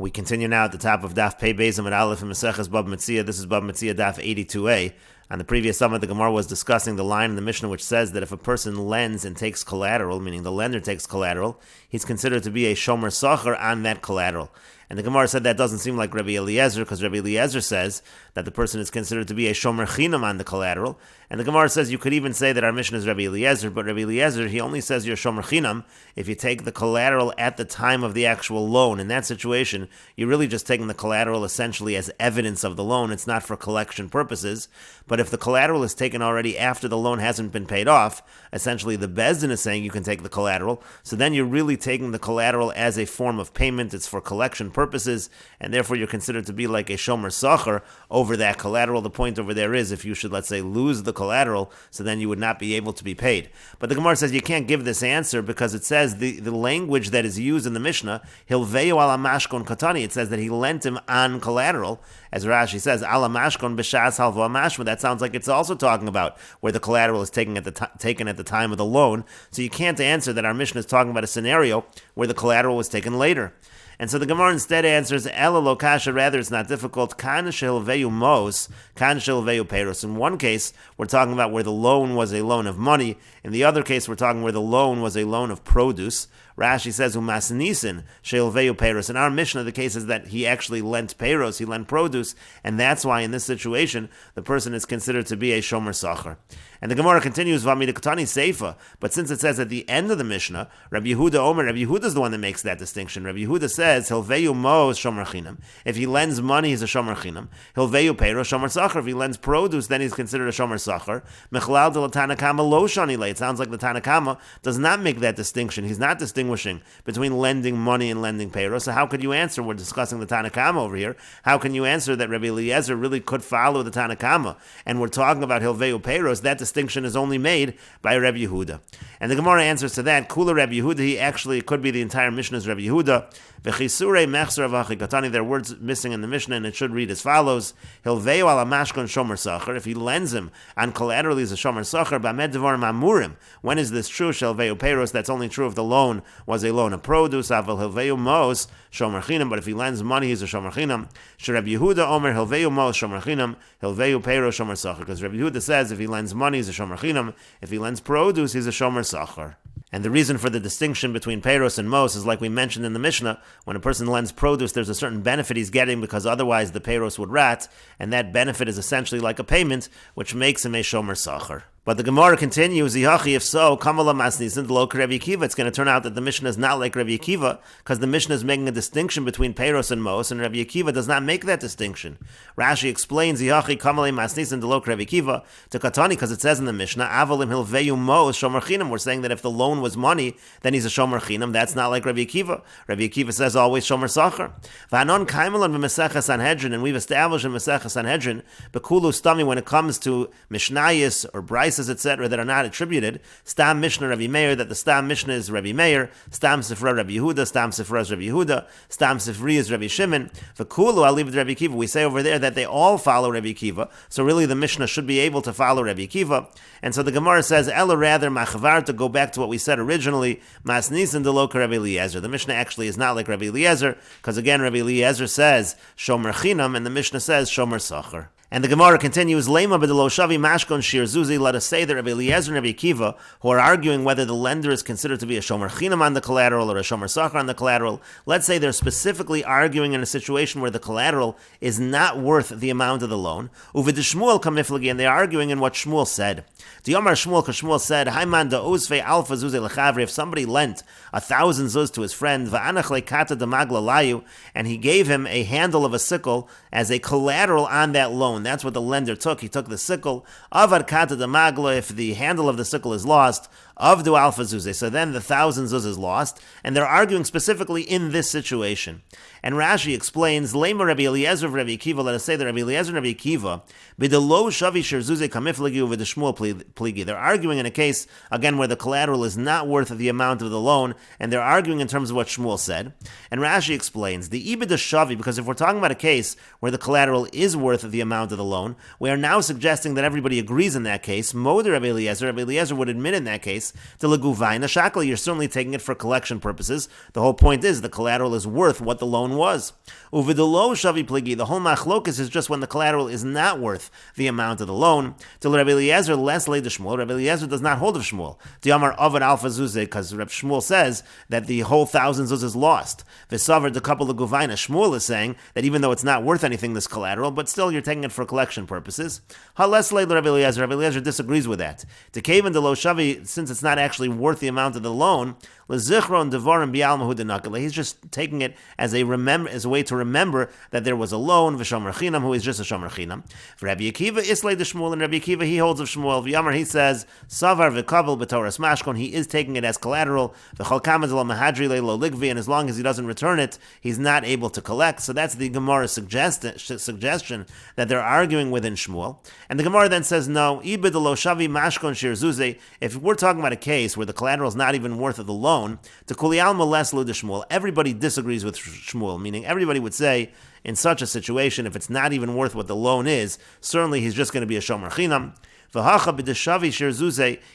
We continue now at the top of Daf Pei Beis Amud Aleph and Meseches Bava Metzia. This is Bava Metzia Daf 82a. On the previous summit, the Gemara was discussing the line in the Mishnah which says that if a person lends and takes collateral, meaning the lender takes collateral, he's considered to be a shomer sacher on that collateral. And the Gemara said that doesn't seem like Rabbi Eliezer, because Rabbi Eliezer says that the person is considered to be a shomer chinam on the collateral. And the Gemara says you could even say that our Mishnah is Rabbi Eliezer, but Rabbi Eliezer, he only says you're shomer chinam if you take the collateral at the time of the actual loan. In that situation, you're really just taking the collateral essentially as evidence of the loan. It's not for collection purposes. But if the collateral is taken already after the loan hasn't been paid off, essentially the Bezdin is saying you can take the collateral. So then you're really taking the collateral as a form of payment. It's for collection purposes, and therefore you're considered to be like a shomer sacher over that collateral. The point over there is if you should, let's say, lose the collateral, so then you would not be able to be paid. But the Gemara says you can't give this answer because it says the language that is used in the Mishnah, hilveyu ala mashkon katani, it says that he lent him on collateral, as Rashi says, ala mashkon b'shas halva mashma. That sounds like it's also talking about where the collateral is taken at the time of the loan. So you can't answer that our Mishnah is talking about a scenario where the collateral was taken later. And so the Gemara instead answers, Ela lo kasha, rather it's not difficult. Kan shehilveyu mos, kan shehilveyu peros. In one case, we're talking about where the loan was a loan of money. In the other case, we're talking where the loan was a loan of produce. Rashi says, Umas nisin shehilveyu peros. In our Mishnah, the case is that he actually lent peros, he lent produce, and that's why in this situation, the person is considered to be a shomer sacher. And the Gemara continues, Vamida Katani Seifa, but since it says at the end of the Mishnah, Rabbi Yehuda Omer, Rabbi Yehuda is the one that makes that distinction. Rabbi Yehuda says, Hilveyu mo is shomer chinam. If he lends money, he's a shomer chinam. Hilveyu peiro shomer sacher. If he lends produce, then he's considered a shomer sacher. Mechlal de la Tanakama lo shani le. It sounds like the Tanakama does not make that distinction. He's not distinguishing between lending money and lending peiro. So how could you answer? We're discussing the Tanakama over here. How can you answer that Rabbi Eliezer really could follow the Tanakama? And we're talking about Hilveyu peiros. That distinction is only made by Rabbi Yehuda. And the Gemara answers to that, Kula Rabbi Yehuda, he actually could be the entire Mishnah's Rabbi Yehuda. V'chisure mechzer avachi katani, there are words missing in the Mishnah, and it should read as follows, Hilveyu ala mashkon shomer sacher, if he lends him on collateral, he's a shomer sacher, b'amed devarim amurim. When is this true? Shelveyu peiros, that's only true if the loan was a loan of produce, aval hilveyu mos shomer chinam, but if he lends money, he's a shomer chinam. Rabbi Yehuda omer hilveyu mos shomer chinam, hilveyu peiros shomer sacher, because Rabbi Yehuda says if he lends money, he's a shomer chinam, if he lends produce, he's a shomer sacher. And the reason for the distinction between peiros and mos is like we mentioned in the Mishnah, when a person lends produce, there's a certain benefit he's getting because otherwise the peiros would rot, and that benefit is essentially like a payment, which makes him a shomer sacher. But the Gemara continues, if so, Kamala Masnisin lo Rabbi Akiva. It's going to turn out that the Mishnah is not like Rabbi Akiva, because the Mishnah is making a distinction between Peiros and Mos, and Rabbi Akiva does not make that distinction. Rashi explains, Kamala Masnisin lo Rabbi Akiva to Katani, because it says in the Mishnah, Avalim Hilveyu Mos Shomer Chinam. We're saying that if the loan was money, then he's a Shomer Chinam. That's not like Rabbi Akiva. Rabbi Akiva says always Shomer Sacher. V'anon Kaimelan v'Meseches Sanhedrin, and we've established in Meseches Sanhedrin, Bekulu Stami, when it comes to Mishnayis or Bryce, etc., that are not attributed, Stam Mishnah Rabbi Meir, that the Stam Mishnah is Rabbi Meir, Stam Sifra Rabbi Yehuda, Stam Sifra is Rabbi Yehuda, Stam Sifri is Rabbi Shimon, V'kulu, I'll leave it to Rabbi Akiva. We say over there that they all follow Rabbi Akiva, so really the Mishnah should be able to follow Rabbi Akiva, and so the Gemara says, Ella rather, Machvar, to go back to what we said originally, Mas Nisan Deloka Rabbi Eliezer. The Mishnah actually is not like Rabbi Eliezer, because again, Rabbi Eliezer says, Shomer Chinam, and the Mishnah says, Shomer Sacher. And the Gemara continues, Lema b'delo shavi mashkon shir zuzi. Let us say that Rabbi Eliezer and Rabbi Akiva, who are arguing whether the lender is considered to be a shomer chinam on the collateral or a shomer sacher on the collateral, let's say they're specifically arguing in a situation where the collateral is not worth the amount of the loan. Uvidishmuel kamiflagi, and they're arguing in what Shmuel said. Diyomar Shmuel, because Shmuel said, Haiman da ozve alfa zuzi lechavri. If somebody lent 1,000 zuz to his friend, va'anach lekata damagla layu, and he gave him a handle of a sickle as a collateral on that loan. That's what the lender took. He took the sickle. Avad kata de magla, if the handle of the sickle is lost, Avdu alpha zuze. So then the 1,000 zuz is lost, and they're arguing specifically in this situation. And Rashi explains, Lema Rabbi Eliezer of Rabbi Akiva, let us say that Rabbi Eliezer and Rabbi Akiva, b'delo shavi shir zuze kamiflagi u'v'deshmuel pligi. They're arguing in a case, again, where the collateral is not worth the amount of the loan, and they're arguing in terms of what Shmuel said. And Rashi explains, the ibid shavi, because if we're talking about a case where the collateral is worth the amount amount of the loan. We are now suggesting that everybody agrees in that case. Moder Rabbi Eliezer would admit in that case to leguvayna shakli. You're certainly taking it for collection purposes. The whole point is the collateral is worth what the loan was. Uvidelo shavi pligi. The whole machlokus is just when the collateral is not worth the amount of the loan. Till Rabbi Eliezer less lay the Shmuel. Rabbi Eliezer does not hold of Shmuel. Diamar Avad Alpha Zuze, because Rabbi Shmuel says that the whole 1,000 zuz is lost. V'savar the couple of guvayna. Shmuel is saying that even though it's not worth anything, this collateral, but still you're taking it for collection purposes. Hales lay Rabbi Eliezer. Rabbi Eliezer disagrees with that. To kaven de lo shavi, since it's not actually worth the amount of the loan, lezichron devarim bial mahudanakale. He's just taking it as a way to remember that there was a loan, v'shomer chinam, who is just a shomer chinam. For Rabbi Akiva islay the Shmuel, and Rabbi Akiva he holds of Shmuel. V'yamar he says savar v'kavel b'toras mashkon. He is taking it as collateral. V'chol kamad lo mahadri lo ligvi, and as long as he doesn't return it, he's not able to collect. So that's the Gemara's suggestion that they're arguing within Shmuel. And the Gemara then says no. Ibid lo shavi mashkon shir zuze. If we're talking about a case where the collateral is not even worth of the loan, to kuliyal moles lu de Shmuel, everybody disagrees with Shmuel, meaning everybody would say in such a situation, if it's not even worth what the loan is, certainly he's just going to be a shomer chinam.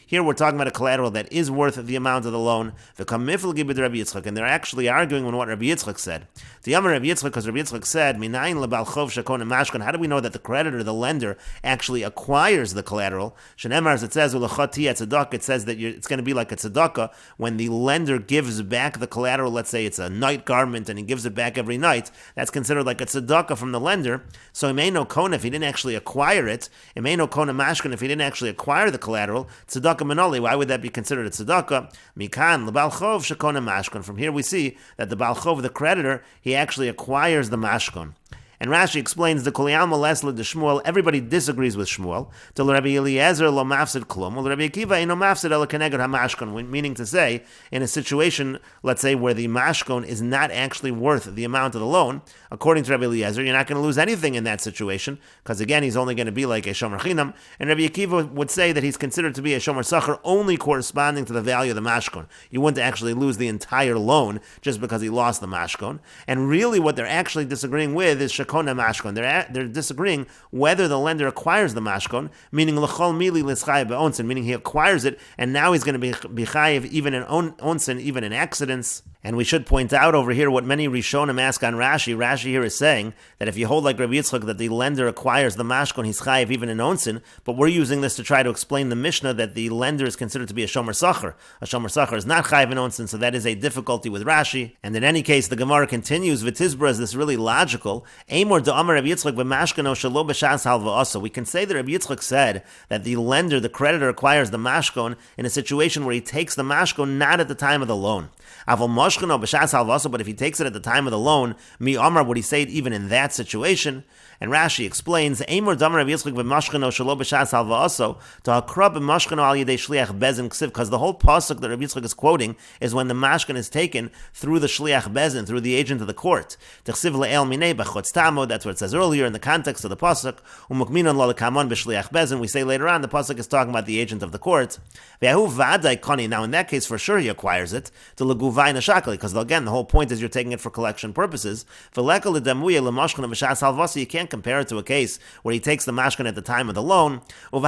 Here we're talking about a collateral that is worth the amount of the loan. And they're actually arguing on what Rabbi Yitzchak said. Because Rabbi Yitzchak said, how do we know that the creditor, the lender, actually acquires the collateral? It says, it says that it's going to be like a tzedakah when the lender gives back the collateral. Let's say it's a night garment and he gives it back every night. That's considered like a tzedakah from the lender. So if he didn't actually acquire it, if he didn't actually acquire the collateral, tzedakah manoli, why would that be considered a tzedakah? Mikan, lebal chov shekona mashkon. From here we see that the bal chov, the creditor, he actually acquires the mashkon. And Rashi explains the Kuliyam Molesla de Shmuel. Everybody disagrees with Shmuel. Till Rabbi Eliezer lo mafsid klum. Well, Rabbi Akiva eno mafsid el keneged hamashkon. Meaning to say, in a situation, let's say, where the mashkon is not actually worth the amount of the loan, according to Rabbi Eliezer, you're not going to lose anything in that situation, because again, he's only going to be like a shomer chinam. And Rabbi Akiva would say that he's considered to be a shomer sacher only corresponding to the value of the mashkon. You wouldn't actually lose the entire loan just because he lost the mashkon. And really, what they're actually disagreeing with is shekona mashkon. They're disagreeing whether the lender acquires the mashkon, meaning l'chol mili l'schayev be'onsen, meaning he acquires it, and now he's going to be chayev even in onsen, even in accidents. And we should point out over here what many Rishonim ask on Rashi. Rashi here is saying that if you hold like Rabbi Yitzchak that the lender acquires the mashkon, he's chayev even in onsen, but we're using this to try to explain the Mishnah that the lender is considered to be a shomer sacher. A shomer sacher is not chayev in onsen, so that is a difficulty with Rashi. And in any case, the Gemara continues, v'tizbra is this really logical. Amor da'amar Rabbi Yitzchak v'mashkano shelo b'shas halva. We can say that Rabbi Yitzchak said that the lender, the creditor, acquires the mashkon in a situation where he takes the mashkon not at the time of the loan. But if he takes it at the time of the loan, mi amar, would he say it even in that situation? And Rashi explains, because the whole pasuk that Rabbi Yitzchak is quoting is when the mashkan is taken through the shliach bezin, through the agent of the court. That's what it says earlier in the context of the pasuk. We say later on the pasuk is talking about the agent of the court. Now in that case, for sure he acquires it to leguvayna shakli, because again the whole point is you're taking it for collection purposes. You can't compare it to a case where he takes the mashkan at the time of the loan. And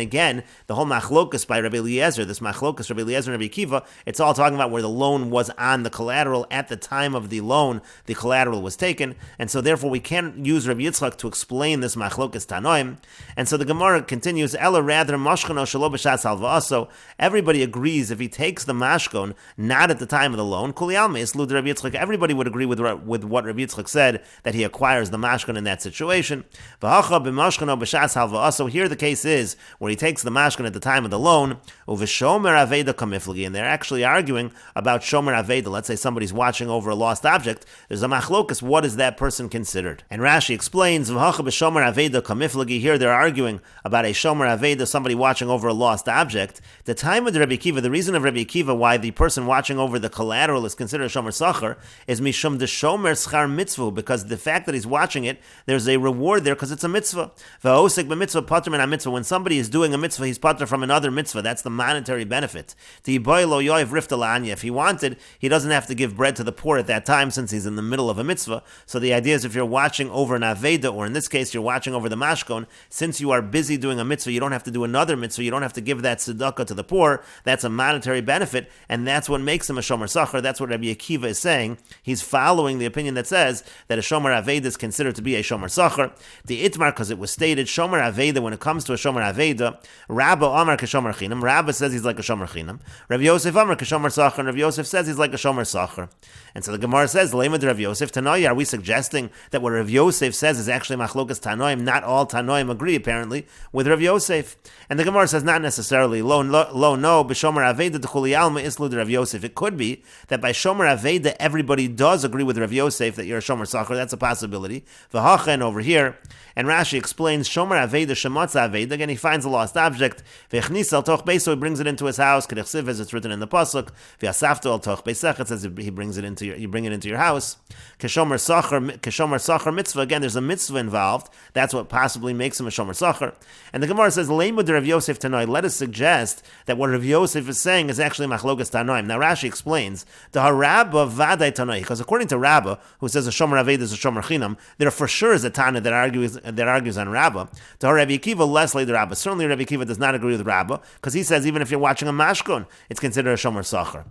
again, the whole machlokus by Rabbi Eliezer, this machlokus Rabbi Eliezer and Rabbi Akiva, it's all talking about where the loan was on the collateral at the time of the loan, the collateral was taken, and so therefore we can't use Rabbi Yitzchak to explain this machlokus tanoim. And so the Gemara continues, Ella rather mashkano shelo b'shas halva'aso. Everybody agrees if he takes the mashkon not at the time of the loan, everybody would agree with what Rabbi Yitzchak said, that he acquires the mashkon in that situation. So here the case is where he takes the mashkon at the time of the loan, and they're actually arguing about shomer aveda. Let's say somebody's watching over a lost object. There's a machlokus. What is that person considered? And Rashi explains, here they're arguing about a shomer aveda, somebody watching over a lost object. The time of the Rabbi Akiva, the reason of Rabbi Akiva why the person watching over the collateral is considered a shomer sachar is mishum de shomer schar mitzvah, because the fact that he's watching it, there's a reward there because it's a mitzvah. V'osek b'mitzvah pater min mitzvah. When somebody is doing a mitzvah, he's pater from another mitzvah. That's the monetary benefit. If he wanted, he doesn't have to give bread to the poor at that time since he's in the middle of a mitzvah. So the idea is if you're watching over an aveda, or in this case you're watching over the mashkon, since you are busy doing a mitzvah, you don't have to do another mitzvah, you don't have to give that tzedakah to the poor. That's a monetary benefit, and that's what makes him a shomer sachar. That's what Rabbi Akiva is saying. He's following the opinion that says that a shomer aveda is considered to be a shomer sachar. The itmar, because it was stated, shomer aveda, when it comes to a shomer aveda, Rabba Amar Kashomer Chinam. Rabba says he's like a shomer chinam. Rabbi Yosef Amar Kashomer sachar, and Rabbi Yosef says he's like a shomer sachar. And so the Gemara says, Leimad Rav Yosef Tanoia. Are we suggesting that what Rav Yosef says is actually machlokas Tanoim? Not all Tanoim agree, apparently, with Rav Yosef. And the Gemara says, not necessarily. Lo no, b'shomer aveda d'chuli alma islu de Rav Yosef. It could be that by shomer aveda, everybody does agree with Rav Yosef that you're a shomer sachar. That's a possibility. V'hachen over here. And Rashi explains, shomer aveda shematza aveda. Again, he finds a lost object. V'echnis al toch beiso, he brings it into his house. Kedechsiv, as it's written in the pasuk. V'asafto al toch beisech, it says he brings it into you bring it into your house. Keshomer sachar mitzvah. Again, there's a mitzvah involved. That's what possibly makes him a shomer sachar. And the Gemara says, Leimud Rav Yosef Tanoi. Let us suggest that what Rav Yosef is saying is actually machlokas Tanoim. Now Rashi explains, the Harabba vadai Tanoi, because according to Rabba, who says a shomer aved is a shomer chinam, there for sure is a Tana that argues on Rabba. To Rabbi Akiva, less later Rabba. Certainly Rabbi Akiva does not agree with Rabba, because he says even if you're watching a mashkon, it's considered a shomer sachar.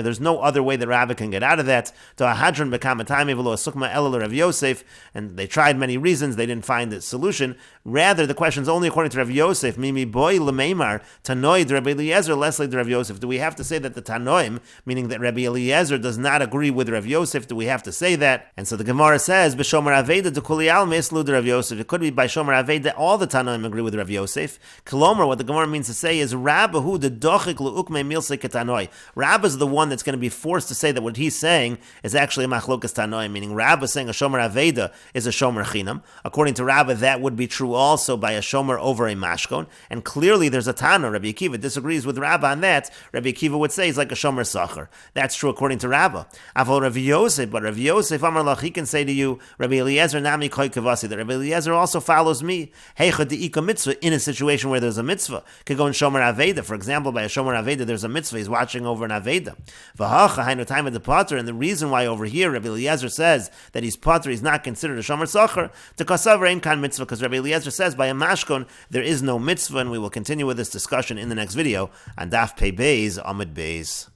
There's no other way that Rabbi can get out of that. To a hadron bekamatayim v'lo asukma elul Rav Yosef, and they tried many reasons, they didn't find the solution. Rather, the question is only according to Rav Yosef. Mimi boy lemeimar tanoid Rabbi Eliezer leslie Rav Yosef. Do we have to say that the tanoim, meaning that Rabbi Eliezer does not agree with Rav Yosef? Do we have to say that? And so the Gemara says, b'shomer aveda dekuli al mislu Rav Yosef. It could be by shomer aveda all the tanoim agree with Rav Yosef. Kolomer, what the Gemara means to say is Rabbahu the dochik leukme milse ketanoi. Rabba is the one that's going to be forced to say that what he's saying is actually a machlokas tanoim, meaning Rabba saying a shomer aveda is a shomer chinam. According to Rabba, that would be true also by a shomer over a mashkon, and clearly there's a Tana. Rabbi Akiva disagrees with Rabba on that. Rabbi Akiva would say he's like a shomer sachar. That's true according to Rabba. Avol Rav Yosef, but Rav Yosef Amar Lach, he can say to you, Rabbi Eliezer nami koi kavasi, that Rabbi Eliezer also follows me. Heicha de'ika mitzvah, in a situation where there's a mitzvah. Could go in shomer aveda, for example, by a shomer aveda there's a mitzvah, he's watching over an aveda. V'hacha hainu time of the pater, and the reason why over here Rabbi Eliezer says that he's pater, he's not considered a shomer sachar, to kasav ein kan mitzvah, because Rabbi Eliezer says by a mashkon there is no mitzvah, and we will continue with this discussion in the next video on Daf Pei Beis Amud Beis.